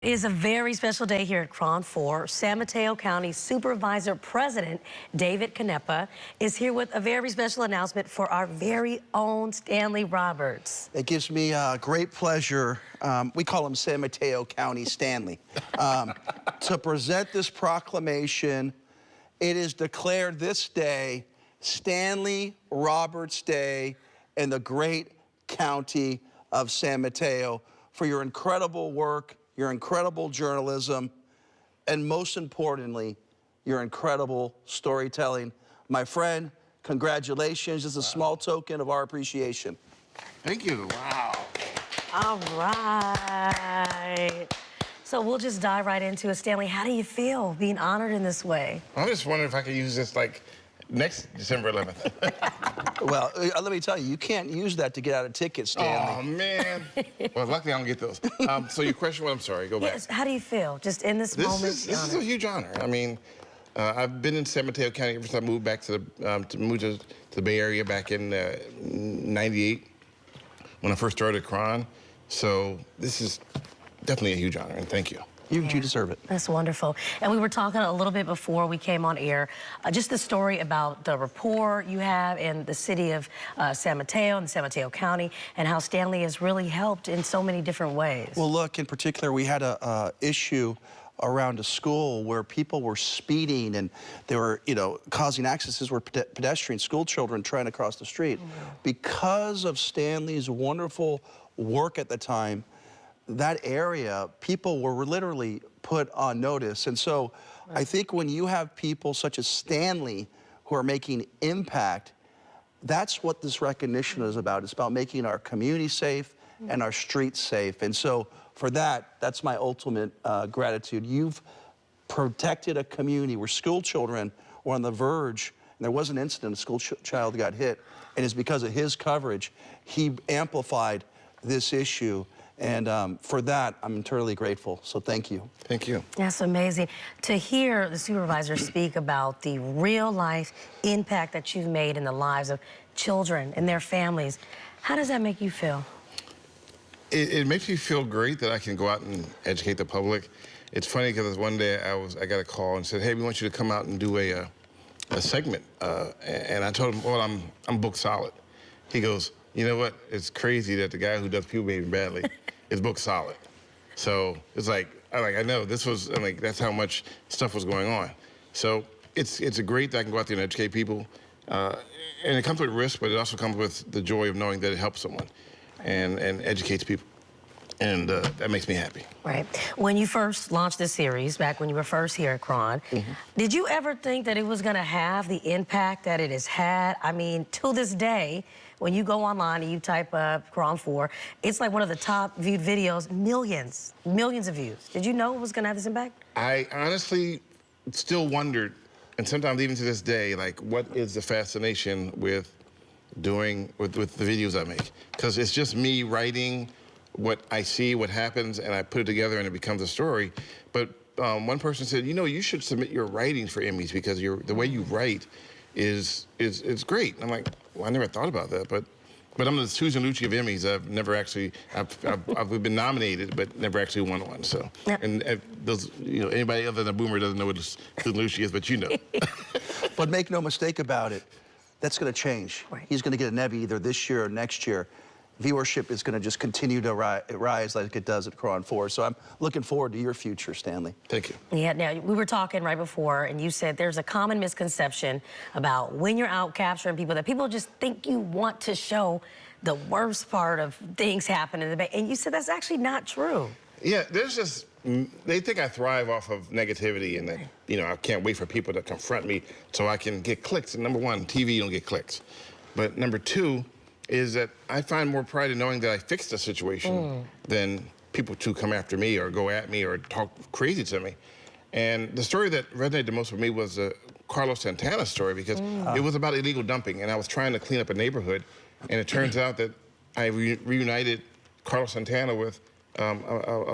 It is a very special day here at Cron 4. San Mateo County Supervisor President David Canepa is here with a very special announcement for our very own Stanley Roberts. It gives me great pleasure, we call him San Mateo County Stanley, to present this proclamation. It is declared this day Stanley Roberts Day in the great county of San Mateo for your incredible work, your incredible journalism, and most importantly, your incredible storytelling. My friend, congratulations. Just a small token of our appreciation. Thank you. Wow. All right. So we'll just dive right into it. Stanley, how do you feel being honored in this way? I'm just wondering if I could use this like next December 11th. Well, let me tell you, you can't use that to get out a ticket, Stanley. Oh, man. Well, luckily I don't get those. So your question, well, I'm sorry, go back. Yes, how do you feel just in this moment? This is a huge honor. I mean, I've been in San Mateo County ever since I moved back to the Bay Area back in '98 when I first started Cron. So this is definitely a huge honor, and thank you. You deserve it. That's wonderful. And we were talking a little bit before we came on air, just the story about the rapport you have in the city of San Mateo and San Mateo County, and how Stanley has really helped in so many different ways. Well, look, in particular, we had a issue around a school where people were speeding and they were, causing accidents where pedestrians, school children trying to cross the street. Because of Stanley's wonderful work at the time, that area, people were literally put on notice. And so I think when you have people such as Stanley who are making impact, that's what this recognition is about. It's about making our community safe and our streets safe. And so for that, that's my ultimate gratitude. You've protected a community where school children were on the verge, and there was an incident, a school child got hit, and it's because of his coverage. He amplified this issue. And for that, I'm eternally grateful. So thank you. Thank you. That's amazing. To hear the supervisor speak about the real life impact that you've made in the lives of children and their families, how does that make you feel? It makes me feel great that I can go out and educate the public. It's funny because one day I got a call and said, hey, we want you to come out and do a segment. And I told him, well, I'm booked solid. He goes, you know what? It's crazy that the guy who does people behaving badly is booked solid. So it's like, I know this was, that's how much stuff was going on. So it's great that I can go out there and educate people. And it comes with risk, but it also comes with the joy of knowing that it helps someone and educates people. And that makes me happy. Right. When you first launched this series, back when you were first here at Cron, did you ever think that it was going to have the impact that it has had? I mean, to this day, when you go online and you type up Cron 4, it's like one of the top viewed videos, millions of views. Did you know it was going to have this impact? I honestly still wondered, and sometimes even to this day, like, what is the fascination with doing with the videos I make? Because it's just me writing what I see, what happens, and I put it together and it becomes a story. But one person said, you should submit your writings for Emmys because the way you write is great. I'm like, well, I never thought about that, but I'm the Susan Lucci of Emmys. I've never actually, I've been nominated, but never actually won one. So, and those, anybody other than a boomer doesn't know what Susan Lucci is, but you know. But make no mistake about it, that's going to change. Right. He's going to get an Emmy either this year or next year. Viewership is going to just continue to rise like it does at Cron 4. So I'm looking forward to your future, Stanley. Thank you. Yeah, now, we were talking right before, and you said there's a common misconception about when you're out capturing people, that people just think you want to show the worst part of things happening in the Bay. And you said that's actually not true. Yeah, they think I thrive off of negativity, and that, I can't wait for people to confront me so I can get clicks. And number one, TV, you don't get clicks. But number two, is that I find more pride in knowing that I fixed a situation than people to come after me or go at me or talk crazy to me. And the story that resonated the most with me was the Carlos Santana story, because it was about illegal dumping, and I was trying to clean up a neighborhood, and it turns out that I reunited Carlos Santana with a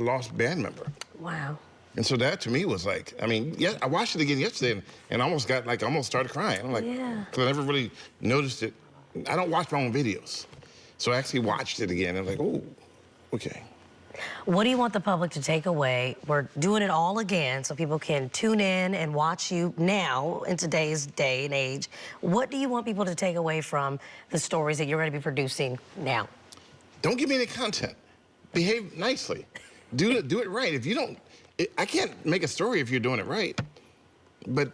lost band member. Wow. And so that to me was like, yeah, I watched it again yesterday and almost started crying. I'm like, because I never really noticed it. I don't watch my own videos. So I actually watched it again and I'm like, oh, okay. What do you want the public to take away? We're doing it all again so people can tune in and watch you now in today's day and age. What do you want people to take away from the stories that you're going to be producing now? Don't give me any content. Behave nicely. Do it right. If you don't, I can't make a story if you're doing it right. But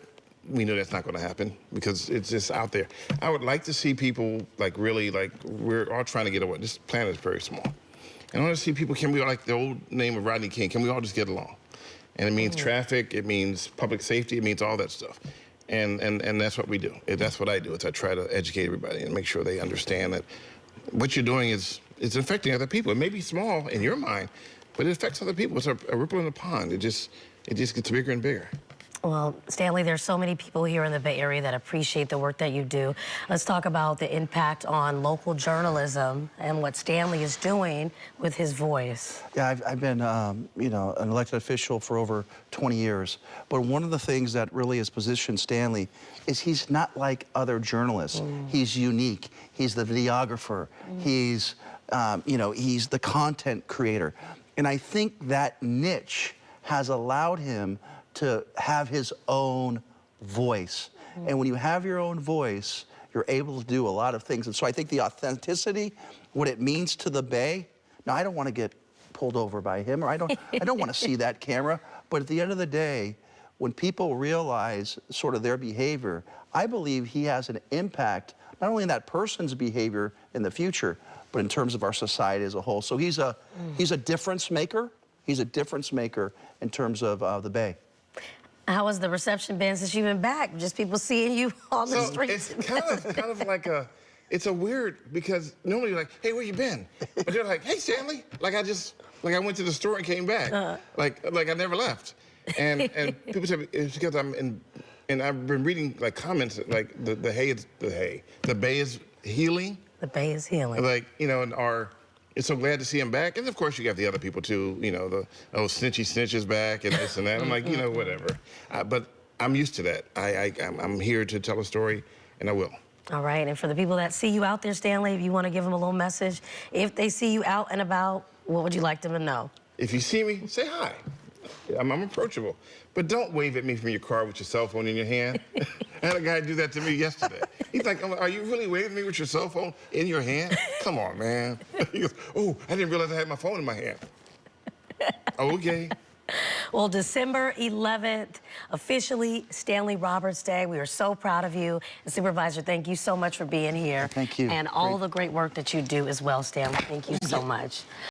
we know that's not going to happen because it's just out there. I would like to see people we're all trying to get away. This planet is very small. And I want to see people, can we, like the old name of Rodney King, can we all just get along? And it means traffic, it means public safety, it means all that stuff. And that's what we do. That's what I do. Is I try to educate everybody and make sure they understand that what you're doing is affecting other people. It may be small in your mind, but it affects other people. It's a ripple in the pond. It just gets bigger and bigger. Well, Stanley, there's so many people here in the Bay Area that appreciate the work that you do. Let's talk about the impact on local journalism and what Stanley is doing with his voice. Yeah, I've been, you know, an elected official for over 20 years. But one of the things that really has positioned Stanley is he's not like other journalists. He's unique. He's the videographer. He's, you know, he's the content creator. And I think that niche has allowed him to have his own voice. And when you have your own voice, you're able to do a lot of things. And so I think the authenticity, what it means to the Bay, now I don't want to get pulled over by him, or I don't want to see that camera, but at the end of the day, when people realize sort of their behavior, I believe he has an impact, not only in that person's behavior in the future, but in terms of our society as a whole. So he's a difference maker. He's a difference maker in terms of the Bay. How has the reception been since you've been back? Just people seeing you on the streets? It's kind of like it's a weird, because normally you're like, hey, where you been? But they're like, hey, Stanley. Like I went to the store and came back. Like I never left. And people say it's because and I've been reading like comments like the Bay is healing. The Bay is healing. Like, you know, it's so glad to see him back. And of course you got the other people too, you know, Snitchy Snitch is back and this and that. I'm like, you know, whatever. But I'm used to that. I'm here to tell a story, and I will. All right, and for the people that see you out there, Stanley, if you want to give them a little message, if they see you out and about, what would you like them to know? If you see me, say hi. I'm approachable. But don't wave at me from your car with your cell phone in your hand. I had a guy do that to me yesterday. He's like, are you really waving at me with your cell phone in your hand? Come on, man. He goes, oh, I didn't realize I had my phone in my hand. Okay. Well, December 11th, officially Stanley Roberts Day. We are so proud of you. And Supervisor, thank you so much for being here. Thank you. And all the great work that you do as well, Stanley. Thank you so much.